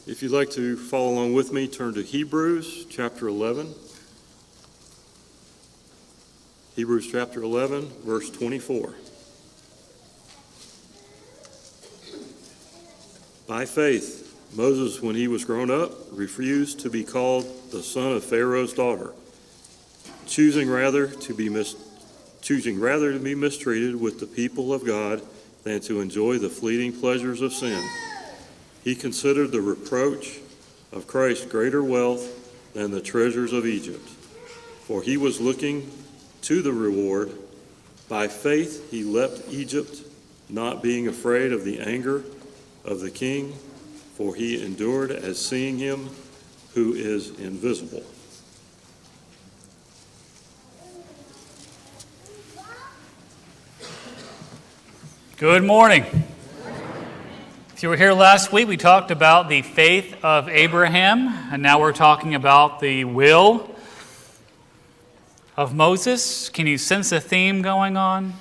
If you'd like to follow along with me, turn to Hebrews chapter 11. Hebrews chapter 11, verse 24. By faith, Moses, when he was grown up, refused to be called the son of Pharaoh's daughter, choosing rather to be mistreated with the people of God than to enjoy the fleeting pleasures of sin. He considered the reproach of Christ greater wealth than the treasures of Egypt, for he was looking to the reward. By faith he left Egypt, not being afraid of the anger of the king, for he endured as seeing him who is invisible. Good morning. If you were here last week, we talked about the faith of Abraham, and now we're talking about the will of Moses. Can you sense a theme going on?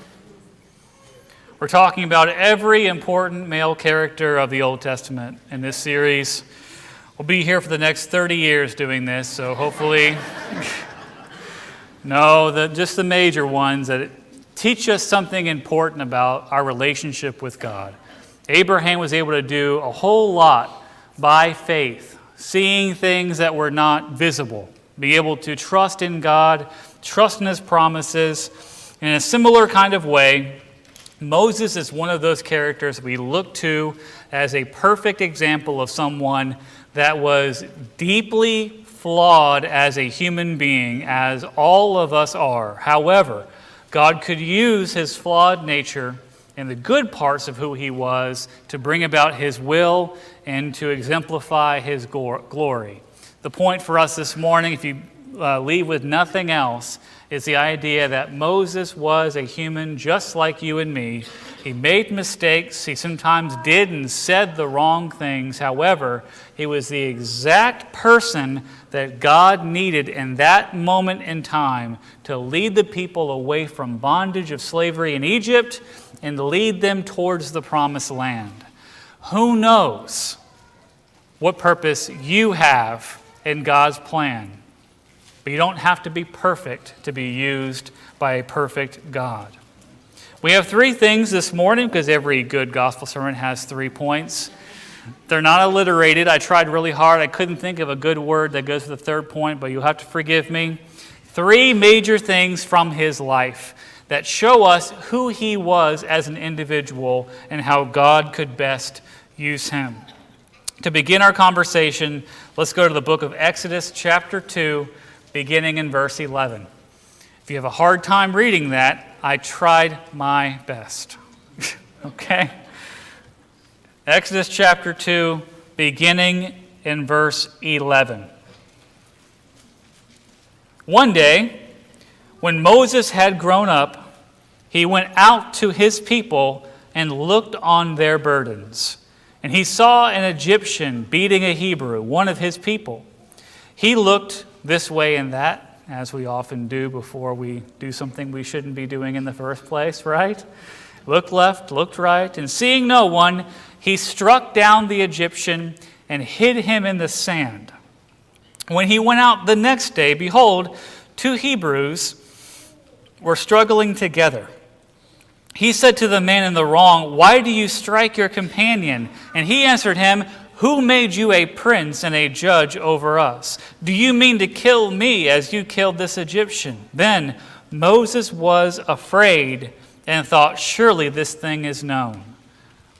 We're talking about every important male character of the Old Testament in this series. We'll be here for the next 30 years doing this, so hopefully, just the major ones that teach us something important about our relationship with God. Abraham was able to do a whole lot by faith, seeing things that were not visible, be able to trust in God, trust in His promises. In a similar kind of way, Moses is one of those characters we look to as a perfect example of someone that was deeply flawed as a human being, as all of us are. However, God could use his flawed nature and the good parts of who he was to bring about his will and to exemplify his glory. The point for us this morning, if you leave with nothing else, is the idea that Moses was a human just like you and me. He made mistakes. He sometimes did and said the wrong things. However, he was the exact person that God needed in that moment in time to lead the people away from bondage of slavery in Egypt and lead them towards the promised land. Who knows what purpose you have in God's plan? But you don't have to be perfect to be used by a perfect God. We have three things this morning because every good gospel sermon has 3 points. They're not alliterated. I tried really hard. I couldn't think of a good word that goes with the third point, but you'll have to forgive me. 3 major things from his life that show us who he was as an individual and how God could best use him. To begin our conversation, let's go to the book of Exodus chapter 2, beginning in verse 11. If you have a hard time reading that, I tried my best. Okay? Exodus chapter 2, beginning in verse 11. One day, when Moses had grown up, he went out to his people and looked on their burdens. And he saw an Egyptian beating a Hebrew, one of his people. He looked this way and that, as we often do before we do something we shouldn't be doing in the first place, right? Looked left, looked right, and seeing no one, he struck down the Egyptian and hid him in the sand. When he went out the next day, behold, 2 Hebrews were struggling together. He said to the man in the wrong, "Why do you strike your companion?" And he answered him, "Who made you a prince and a judge over us? Do you mean to kill me as you killed this Egyptian?" Then Moses was afraid and thought, "Surely this thing is known."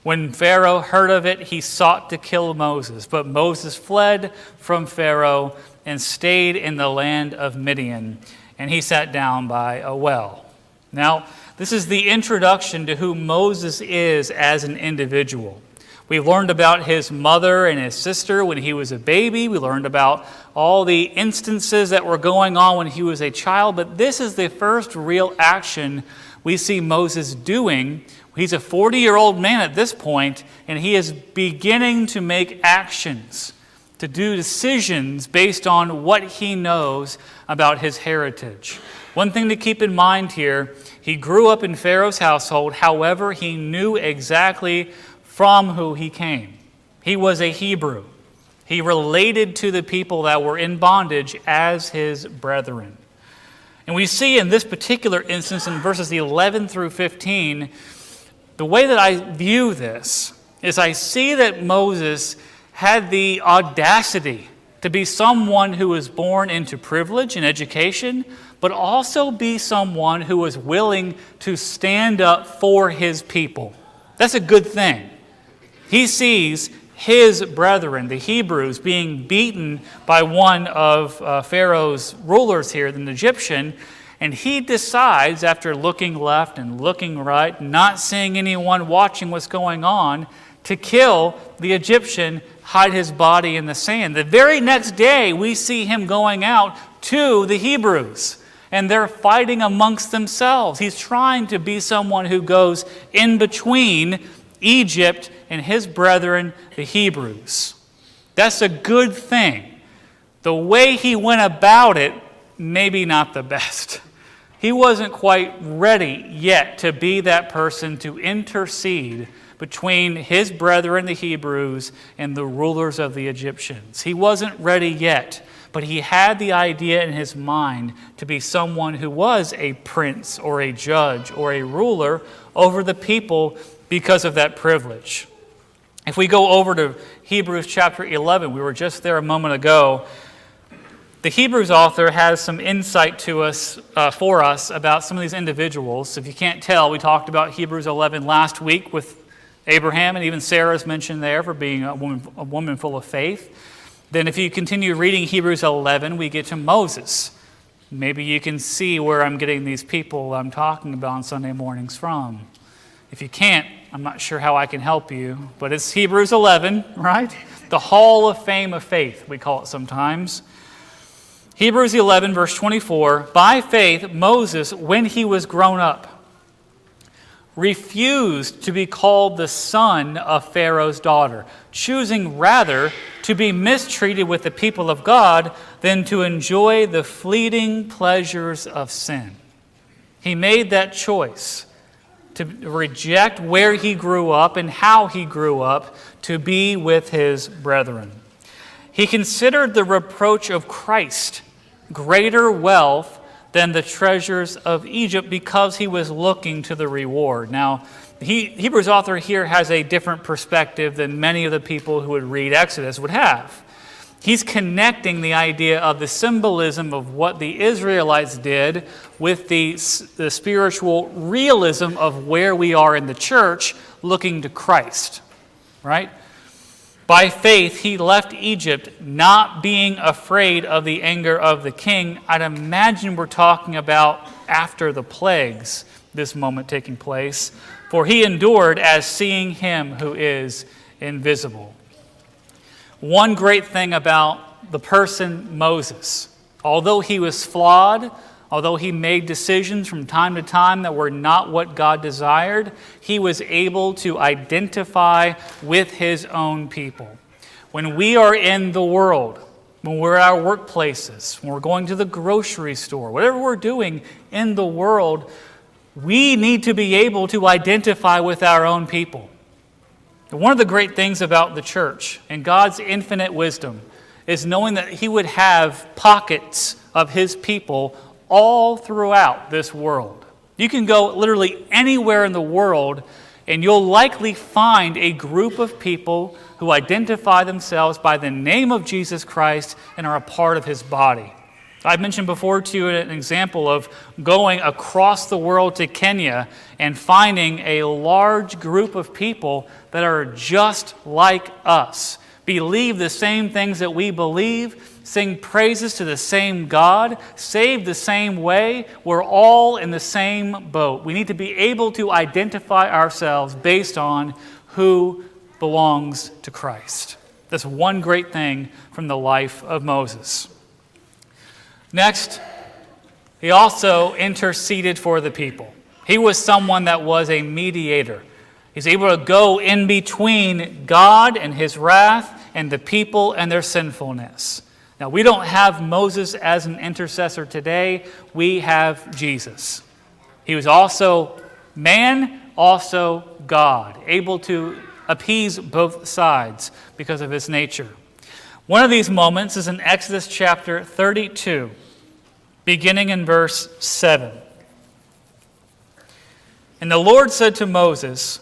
When Pharaoh heard of it, he sought to kill Moses. But Moses fled from Pharaoh and stayed in the land of Midian, and he sat down by a well. Now, this is the introduction to who Moses is as an individual. We learned about his mother and his sister when he was a baby. We learned about all the instances that were going on when he was a child. But this is the first real action we see Moses doing. He's a 40-year-old man at this point, and he is beginning to make actions, to do decisions based on what he knows about his heritage. One thing to keep in mind here, he grew up in Pharaoh's household. However, he knew exactly from who he came. He was a Hebrew. He related to the people that were in bondage as his brethren. And we see in this particular instance in verses 11 through 15, the way that I view this is I see that Moses had the audacity to be someone who was born into privilege and education, but also be someone who was willing to stand up for his people. That's a good thing. He sees his brethren, the Hebrews, being beaten by one of Pharaoh's rulers here, an Egyptian, and he decides, after looking left and looking right, not seeing anyone watching what's going on, to kill the Egyptian, hide his body in the sand. The very next day, we see him going out to the Hebrews, and they're fighting amongst themselves. He's trying to be someone who goes in between Egypt and his brethren, the Hebrews. That's a good thing. The way he went about it, maybe not the best. He wasn't quite ready yet to be that person to intercede between his brethren, the Hebrews, and the rulers of the Egyptians. He wasn't ready yet, but he had the idea in his mind to be someone who was a prince or a judge or a ruler over the people because of that privilege. If we go over to Hebrews chapter 11, we were just there a moment ago. The Hebrews author has some insight to us, for us about some of these individuals. If you can't tell, we talked about Hebrews 11 last week with Abraham, and even Sarah is mentioned there for being a woman full of faith. Then if you continue reading Hebrews 11, we get to Moses. Maybe you can see where I'm getting these people I'm talking about on Sunday mornings from. If you can't, I'm not sure how I can help you, but it's Hebrews 11, right? The Hall of Fame of Faith, we call it sometimes. Hebrews 11, verse 24, by faith, Moses, when he was grown up, refused to be called the son of Pharaoh's daughter, choosing rather to be mistreated with the people of God than to enjoy the fleeting pleasures of sin. He made that choice to reject where he grew up and how he grew up to be with his brethren. He considered the reproach of Christ greater wealth than the treasures of Egypt because he was looking to the reward. Now, the Hebrews author here has a different perspective than many of the people who would read Exodus would have. He's connecting the idea of the symbolism of what the Israelites did with the spiritual realism of where we are in the church looking to Christ, right? By faith, he left Egypt, not being afraid of the anger of the king. I'd imagine we're talking about after the plagues, this moment taking place. For he endured as seeing him who is invisible. One great thing about the person Moses, although he was flawed, although he made decisions from time to time that were not what God desired, he was able to identify with his own people. When we are in the world, when we're at our workplaces, when we're going to the grocery store, whatever we're doing in the world, we need to be able to identify with our own people. And one of the great things about the church and God's infinite wisdom is knowing that he would have pockets of his people all throughout this world. You can go literally anywhere in the world and you'll likely find a group of people who identify themselves by the name of Jesus Christ and are a part of his body. I've mentioned before to you an example of going across the world to Kenya and finding a large group of people that are just like us, believe the same things that we believe, sing praises to the same God, saved the same way. We're all in the same boat. We need to be able to identify ourselves based on who belongs to Christ. That's one great thing from the life of Moses. Next, he also interceded for the people. He was someone that was a mediator. He's able to go in between God and his wrath and the people and their sinfulness. Now, we don't have Moses as an intercessor today. We have Jesus. He was also man, also God, able to appease both sides because of his nature. One of these moments is in Exodus chapter 32, beginning in verse 7. And the Lord said to Moses,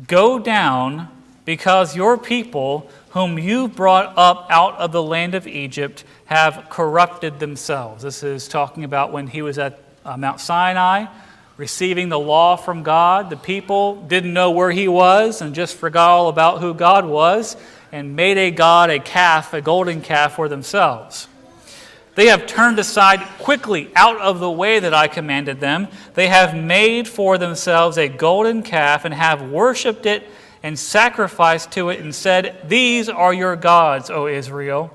"Go down, because your people, whom you brought up out of the land of Egypt, have corrupted themselves." This is talking about when he was at Mount Sinai, receiving the law from God. The people didn't know where he was and just forgot all about who God was and made a god, a calf, a golden calf for themselves. They have turned aside quickly out of the way that I commanded them. They have made for themselves a golden calf and have worshipped it and sacrificed to it and said, "These are your gods, O Israel,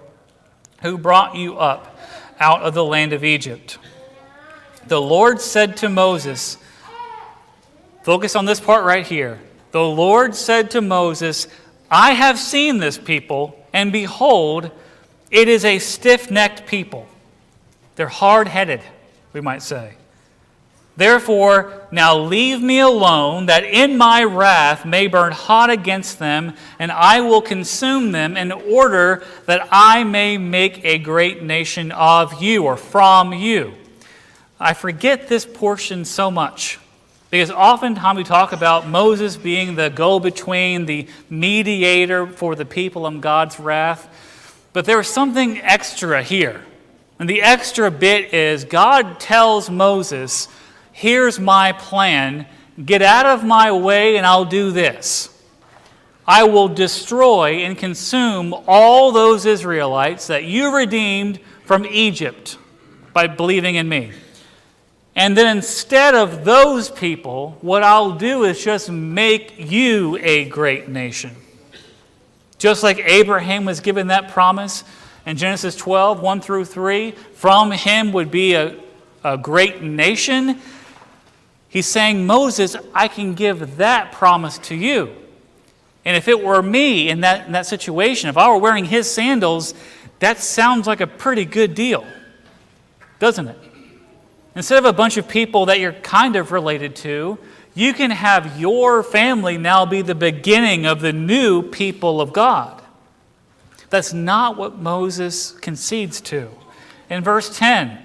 who brought you up out of the land of Egypt." The Lord said to Moses, focus on this part right here. The Lord said to Moses, "I have seen this people, and behold, it is a stiff-necked people." They're hard-headed, we might say. "Therefore, now leave me alone, that in my wrath may burn hot against them, and I will consume them in order that I may make a great nation of you," or from you. I forget this portion so much because oftentimes we talk about Moses being the go-between, the mediator for the people in God's wrath. But there's something extra here. And the extra bit is God tells Moses, "Here's my plan. Get out of my way and I'll do this. I will destroy and consume all those Israelites that you redeemed from Egypt by believing in me. And then instead of those people, what I'll do is just make you a great nation." Just like Abraham was given that promise in Genesis 12, 1 through 3, from him would be a great nation. He's saying, Moses, I can give that promise to you. And if it were me in that situation, if I were wearing his sandals, that sounds like a pretty good deal, doesn't it? Instead of a bunch of people that you're kind of related to, you can have your family now be the beginning of the new people of God. That's not what Moses concedes to. In verse 10,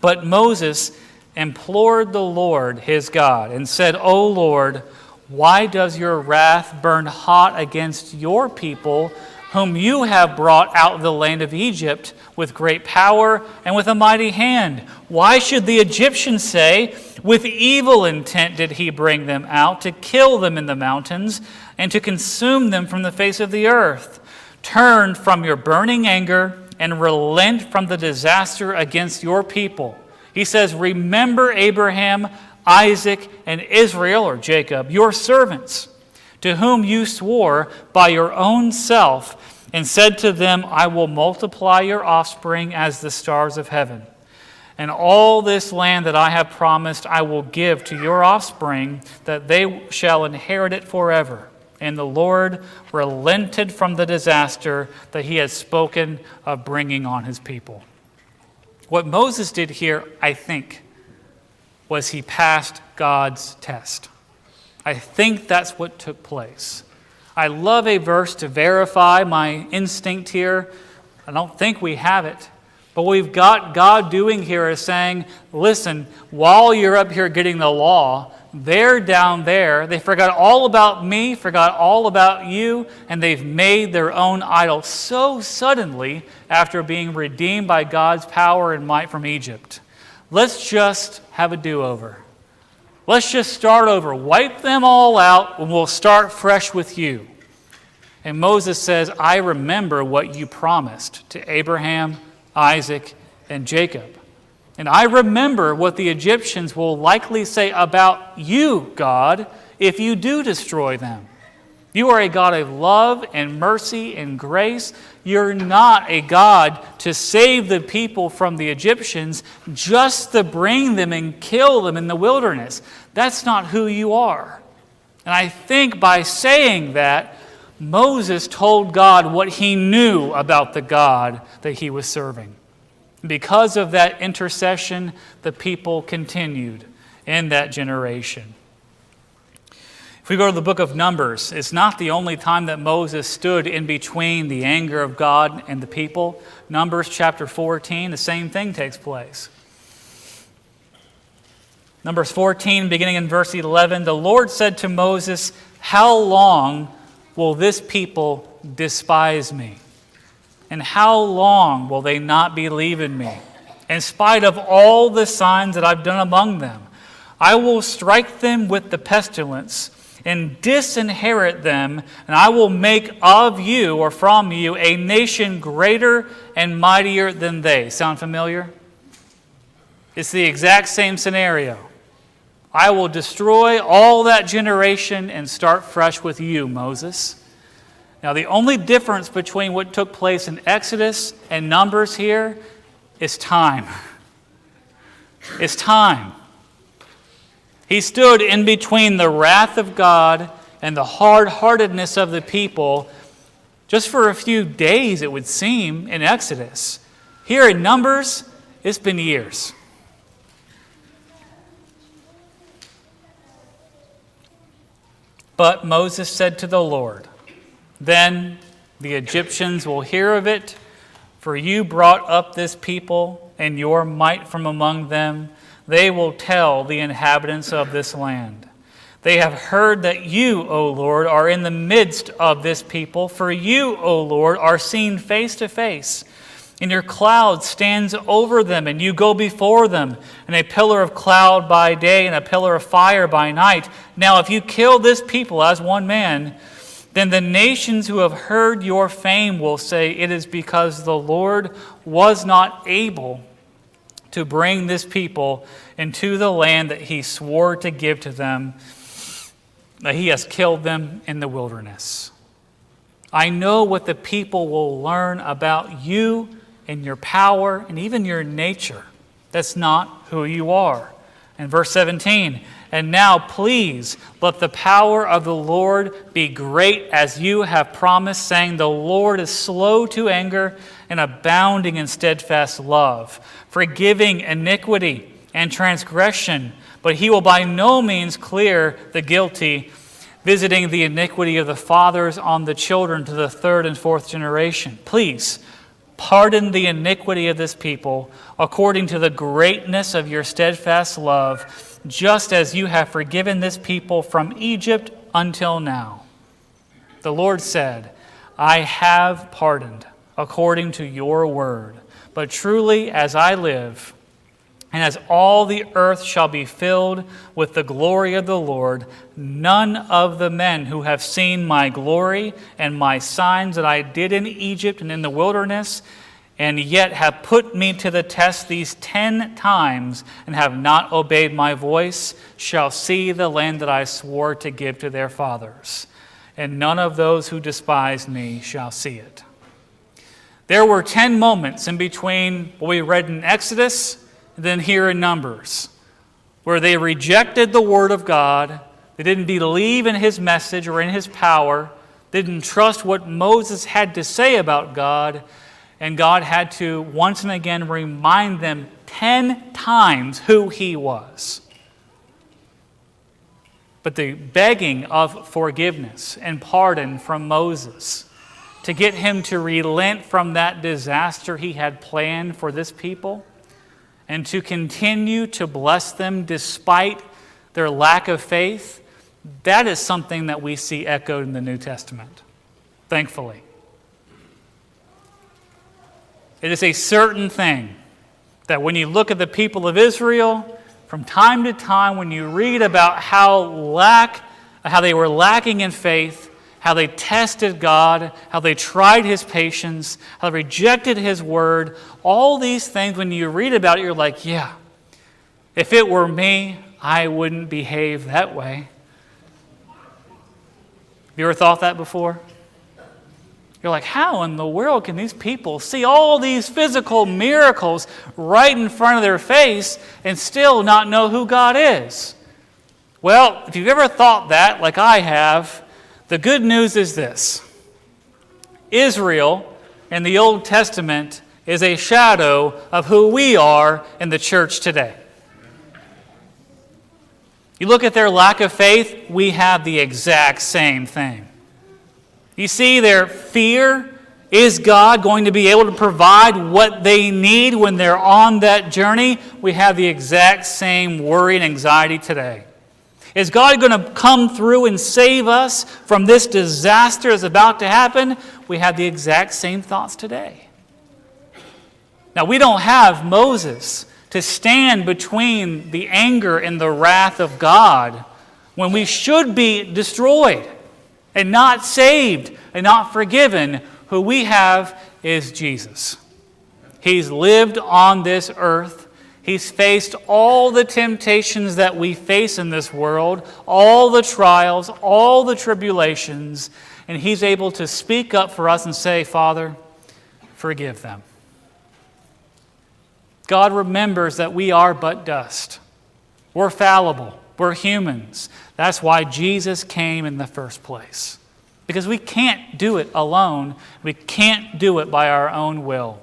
"But Moses implored the Lord his God and said, 'O Lord, why does your wrath burn hot against your people, whom you have brought out of the land of Egypt with great power and with a mighty hand? Why should the Egyptians say, with evil intent did he bring them out, to kill them in the mountains and to consume them from the face of the earth? Turn from your burning anger and relent from the disaster against your people.'" He says, "Remember Abraham, Isaac, and Israel," or Jacob, "your servants, to whom you swore by your own self, and said to them, 'I will multiply your offspring as the stars of heaven. And all this land that I have promised I will give to your offspring, that they shall inherit it forever.' And the Lord relented from the disaster that he had spoken of bringing on his people." What Moses did here, I think, was he passed God's test. I think that's what took place. I love a verse to verify my instinct here. I don't think we have it. But what we've got God doing here is saying, listen, while you're up here getting the law, they're down there. They forgot all about me, forgot all about you, and they've made their own idol so suddenly after being redeemed by God's power and might from Egypt. Let's just have a do-over. Let's just start over. Wipe them all out, and we'll start fresh with you. And Moses says, I remember what you promised to Abraham, Isaac, and Jacob. And I remember what the Egyptians will likely say about you, God, if you do destroy them. You are a God of love and mercy and grace. You're not a God to save the people from the Egyptians, just to bring them and kill them in the wilderness. That's not who you are. And I think by saying that, Moses told God what he knew about the God that he was serving. Because of that intercession, the people continued in that generation. If we go to the book of Numbers, it's not the only time that Moses stood in between the anger of God and the people. Numbers chapter 14, the same thing takes place. Numbers 14, beginning in verse 11, the Lord said to Moses, "How long will this people despise me? And how long will they not believe in me? In spite of all the signs that I've done among them, I will strike them with the pestilence and disinherit them, and I will make of you or from you a nation greater and mightier than they." Sound familiar? It's the exact same scenario. I will destroy all that generation and start fresh with you, Moses. Now, the only difference between what took place in Exodus and Numbers here is time. It's time. He stood in between the wrath of God and the hard-heartedness of the people just for a few days, it would seem, in Exodus. Here in Numbers, it's been years. But Moses said to the Lord, "Then the Egyptians will hear of it, for you brought up this people and your might from among them. They will tell the inhabitants of this land. They have heard that you, O Lord, are in the midst of this people, for you, O Lord, are seen face to face. And your cloud stands over them, and you go before them, and a pillar of cloud by day and a pillar of fire by night. Now, if you kill this people as one man, then the nations who have heard your fame will say, 'It is because the Lord was not able to bring this people into the land that he swore to give to them, that he has killed them in the wilderness.' I know what the people will learn about you and your power and even your nature. That's not who you are." And verse 17, "And now please let the power of the Lord be great as you have promised, saying, 'The Lord is slow to anger and abounding in steadfast love, forgiving iniquity and transgression, but he will by no means clear the guilty, visiting the iniquity of the fathers on the children to the third and fourth generation. Please pardon the iniquity of this people according to the greatness of your steadfast love, just as you have forgiven this people from Egypt until now.' The Lord said, 'I have pardoned according to your word. But truly as I live, and as all the earth shall be filled with the glory of the Lord, none of the men who have seen my glory and my signs that I did in Egypt and in the wilderness, and yet have put me to the test these 10 times and have not obeyed my voice, shall see the land that I swore to give to their fathers. And none of those who despise me shall see it." There were 10 moments in between what we read in Exodus and then here in Numbers, where they rejected the word of God. They didn't believe in his message or in his power. They didn't trust what Moses had to say about God. And God had to once and again remind them 10 times who he was. But the begging of forgiveness and pardon from Moses to get him to relent from that disaster he had planned for this people and to continue to bless them despite their lack of faith, that is something that we see echoed in the New Testament, thankfully. It is a certain thing that when you look at the people of Israel, from time to time when you read about how they were lacking in faith, how they tested God, how they tried his patience, how they rejected his word, all these things, when you read about it, you're like, yeah, if it were me, I wouldn't behave that way. Have you ever thought that before? You're like, how in the world can these people see all these physical miracles right in front of their face and still not know who God is? Well, if you've ever thought that, like I have, the good news is this. Israel in the Old Testament is a shadow of who we are in the church today. You look at their lack of faith, we have the exact same thing. You see their fear. Is God going to be able to provide what they need when they're on that journey? We have the exact same worry and anxiety today. Is God going to come through and save us from this disaster that's about to happen? We have the exact same thoughts today. Now, we don't have Moses to stand between the anger and the wrath of God when we should be destroyed and not saved and not forgiven. Who we have is Jesus. He's lived on this earth. He's faced all the temptations that we face in this world, all the trials, all the tribulations, and He's able to speak up for us and say, Father, forgive them. God remembers that we are but dust. We're fallible. We're humans. That's why Jesus came in the first place. Because we can't do it alone. We can't do it by our own will.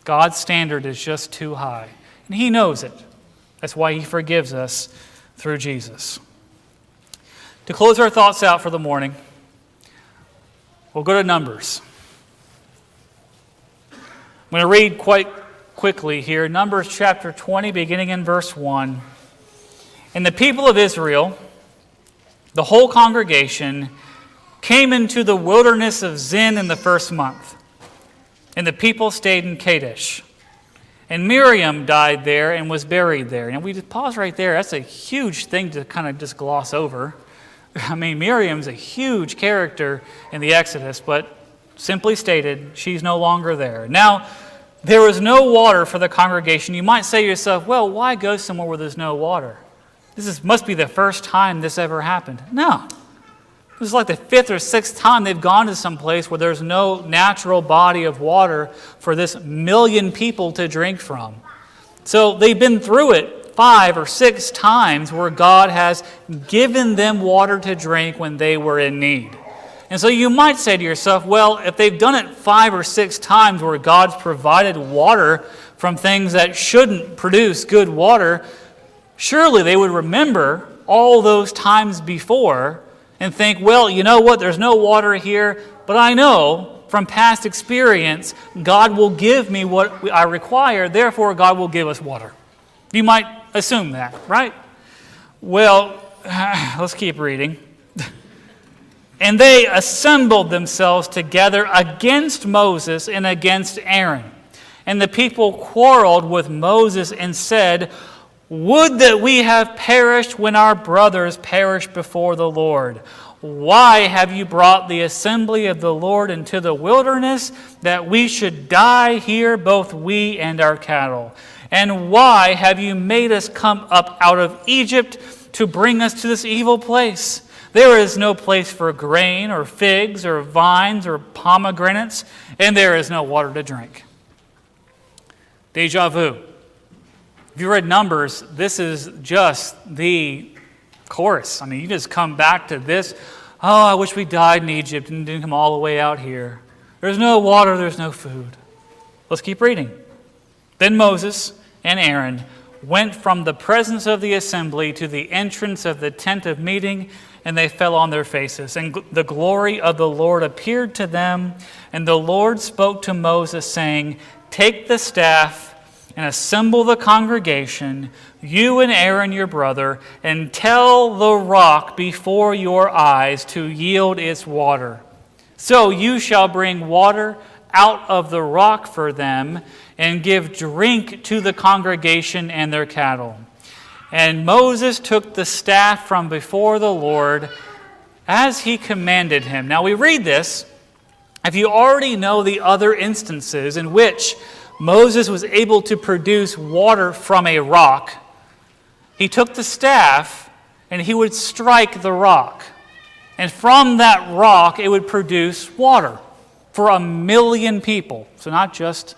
God's standard is just too high. And He knows it. That's why He forgives us through Jesus. To close our thoughts out for the morning, we'll go to Numbers. I'm going to read quite quickly here. Numbers chapter 20, beginning in verse 1. And the people of Israel, the whole congregation, came into the wilderness of Zin in the first month. And the people stayed in Kadesh. And Miriam died there and was buried there. And we just pause right there. That's a huge thing to kind of just gloss over. I mean, Miriam's a huge character in the Exodus, but simply stated, she's no longer there. Now, there was no water for the congregation. You might say to yourself, well, why go somewhere where there's no water? Must be the first time this ever happened. No. This is like the fifth or sixth time they've gone to some place where there's no natural body of water for this million people to drink from. So they've been through it 5 or 6 times where God has given them water to drink when they were in need. And so you might say to yourself, well, if they've done it 5 or 6 times where God's provided water from things that shouldn't produce good water, surely they would remember all those times before and think, well, you know what, there's no water here, but I know from past experience, God will give me what I require, therefore God will give us water. You might assume that, right? Well, let's keep reading. And they assembled themselves together against Moses and against Aaron. And the people quarreled with Moses and said, would that we have perished when our brothers perished before the Lord. Why have you brought the assembly of the Lord into the wilderness, that we should die here, both we and our cattle? And why have you made us come up out of Egypt to bring us to this evil place? There is no place for grain or figs or vines or pomegranates, and there is no water to drink. Deja vu. If you read Numbers, this is just the chorus. I mean, you just come back to this. Oh, I wish we died in Egypt and didn't come all the way out here. There's no water, there's no food. Let's keep reading. Then Moses and Aaron went from the presence of the assembly to the entrance of the tent of meeting, and they fell on their faces. And the glory of the Lord appeared to them, and the Lord spoke to Moses, saying, take the staff and assemble the congregation, you and Aaron your brother, and tell the rock before your eyes to yield its water. So you shall bring water out of the rock for them, and give drink to the congregation and their cattle. And Moses took the staff from before the Lord as he commanded him. Now we read this. If you already know the other instances in which Moses was able to produce water from a rock, he took the staff and he would strike the rock. And from that rock, it would produce water for 1 million people. So not just,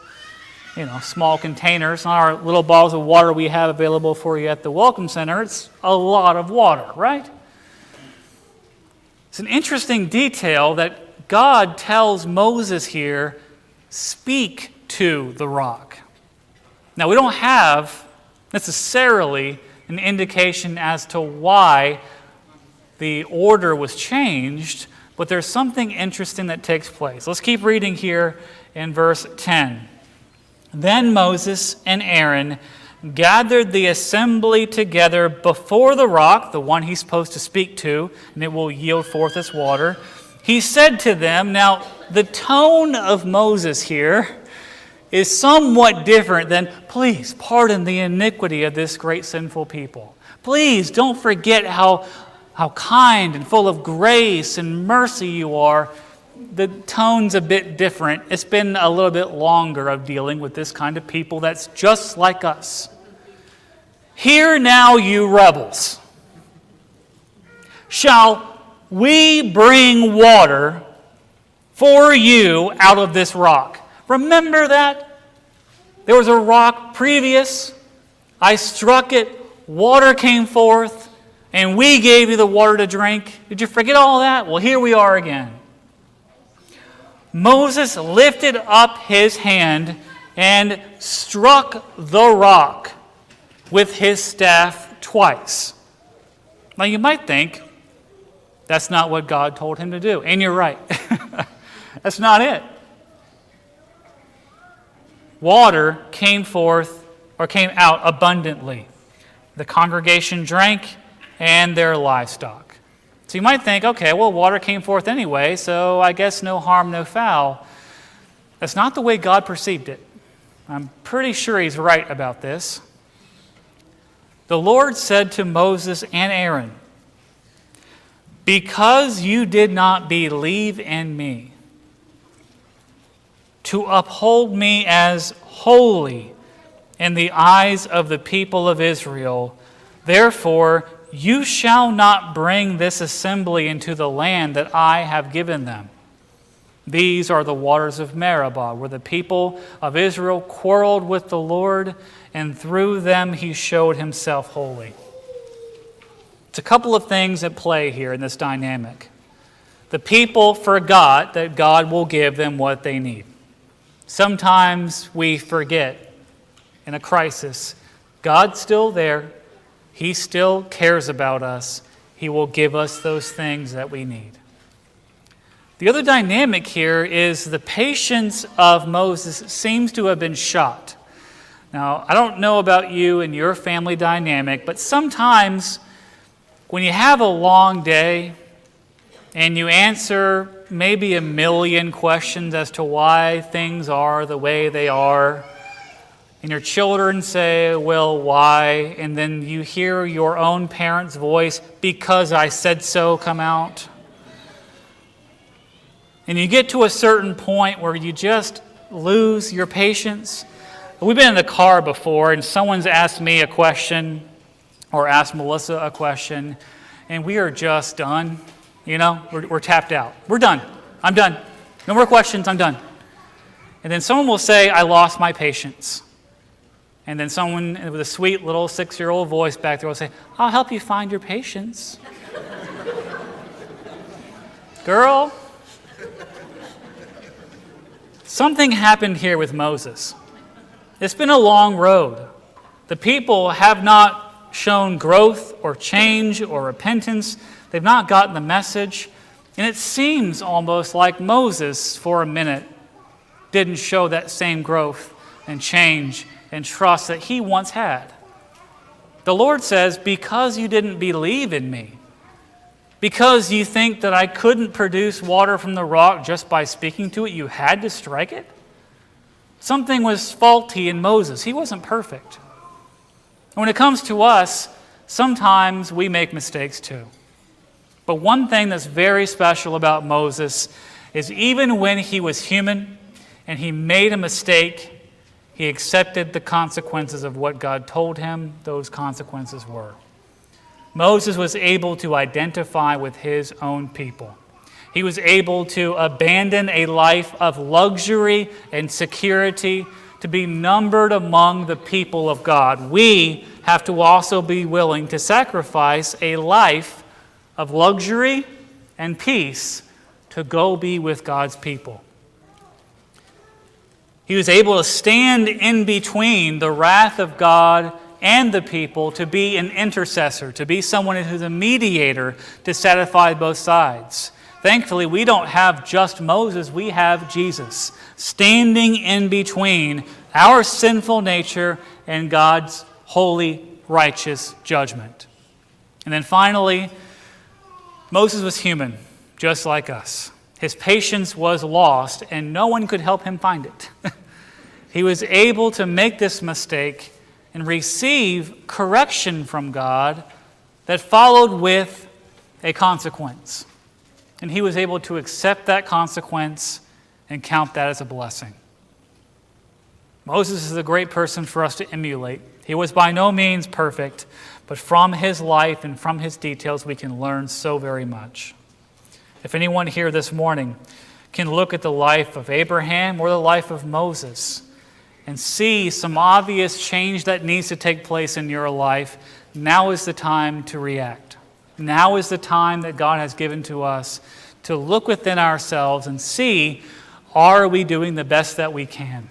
small containers, not our little bottles of water we have available for you at the Welcome Center. It's a lot of water, right? It's an interesting detail that God tells Moses here, speak to the rock. Now, we don't have necessarily an indication as to why the order was changed, but there's something interesting that takes place. Let's keep reading here in verse 10. Then Moses and Aaron gathered the assembly together before the rock, the one he's supposed to speak to, and it will yield forth its water. He said to them, now the tone of Moses here is somewhat different than, please pardon the iniquity of this great sinful people. Please don't forget how kind and full of grace and mercy you are. The tone's a bit different. It's been a little bit longer of dealing with this kind of people that's just like us. Hear now, you rebels. Shall we bring water for you out of this rock? Remember that? There was a rock previous. I struck it. Water came forth. And we gave you the water to drink. Did you forget all that? Well, here we are again. Moses lifted up his hand and struck the rock with his staff twice. Now you might think that's not what God told him to do. And you're right. That's not it. Water came forth or came out abundantly. The congregation drank and their livestock. So you might think, okay, well, water came forth anyway, so I guess no harm, no foul. That's not the way God perceived it. I'm pretty sure he's right about this. The Lord said to Moses and Aaron, because you did not believe in me, to uphold me as holy in the eyes of the people of Israel, therefore you shall not bring this assembly into the land that I have given them. These are the waters of Meribah, where the people of Israel quarreled with the Lord, and through them he showed himself holy. It's a couple of things at play here in this dynamic. The people forgot that God will give them what they need. Sometimes we forget in a crisis, God's still there. He still cares about us. He will give us those things that we need. The other dynamic here is the patience of Moses seems to have been shot. Now, I don't know about you and your family dynamic, but sometimes when you have a long day and you answer maybe a million questions as to why things are the way they are, and your children say, well, why? And then you hear your own parent's voice, because I said so, come out. And you get to a certain point where you just lose your patience. We've been in the car before, and someone's asked me a question, or asked Melissa a question, and we are just done. You know, we're tapped out. We're done. I'm done. No more questions, I'm done. And then someone will say, I lost my patience. And then someone with a sweet little 6-year-old voice back there will say, I'll help you find your patience. Girl, something happened here with Moses. It's been a long road. The people have not shown growth or change or repentance. They've not gotten the message. And it seems almost like Moses, for a minute, didn't show that same growth and change and trust that he once had. The Lord says, because you didn't believe in me, because you think that I couldn't produce water from the rock just by speaking to it, you had to strike it? Something was faulty in Moses. He wasn't perfect. And when it comes to us, sometimes we make mistakes too. But one thing that's very special about Moses is even when he was human and he made a mistake, he accepted the consequences of what God told him those consequences were. Moses was able to identify with his own people. He was able to abandon a life of luxury and security to be numbered among the people of God. We have to also be willing to sacrifice a life of luxury and peace to go be with God's people. He was able to stand in between the wrath of God and the people to be an intercessor, to be someone who's a mediator to satisfy both sides. Thankfully, we don't have just Moses, we have Jesus standing in between our sinful nature and God's holy, righteous judgment. And then finally, Moses was human, just like us. His patience was lost, and no one could help him find it. He was able to make this mistake and receive correction from God that followed with a consequence. And he was able to accept that consequence and count that as a blessing. Moses is a great person for us to emulate. He was by no means perfect, but from his life and from his details we can learn so very much. If anyone here this morning can look at the life of Abraham or the life of Moses and see some obvious change that needs to take place in your life, now is the time to react. Now is the time that God has given to us to look within ourselves and see, are we doing the best that we can?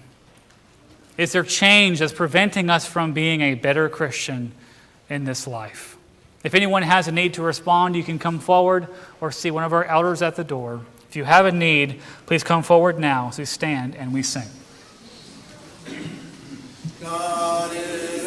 Is there change that's preventing us from being a better Christian in this life? If anyone has a need to respond, you can come forward or see one of our elders at the door. If you have a need, please come forward now as we stand and we sing.